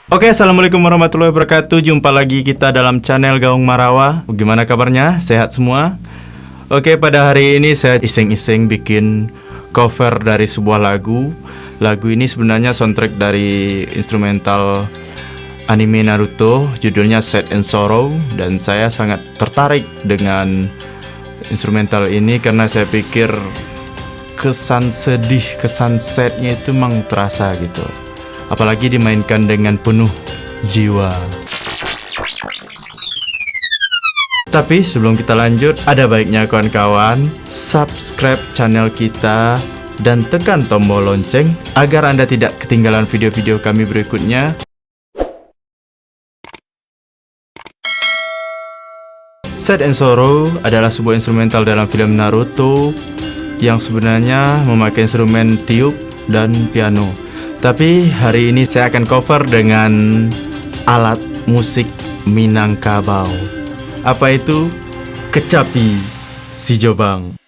Oke, assalamualaikum warahmatullahi wabarakatuh. Jumpa lagi kita dalam channel Gaung Marawa. Gimana kabarnya? Sehat semua? Oke, pada hari ini saya iseng-iseng bikin cover dari sebuah lagu. Lagu ini sebenarnya soundtrack dari instrumental anime Naruto, judulnya Sad and Sorrow. Dan saya sangat tertarik dengan instrumental ini karena saya pikir kesan sedih, kesan sadnya itu memang terasa gitu. Apalagi dimainkan dengan penuh jiwa. Tapi sebelum kita lanjut, ada baiknya kawan-kawan subscribe channel kita dan tekan tombol lonceng agar Anda tidak ketinggalan video-video kami berikutnya. Sad and Sorrow adalah sebuah instrumental dalam film Naruto yang sebenarnya memakai instrumen tiup dan piano. Tapi hari ini saya akan cover dengan alat musik Minangkabau. Apa itu? Kecapi si Jobang.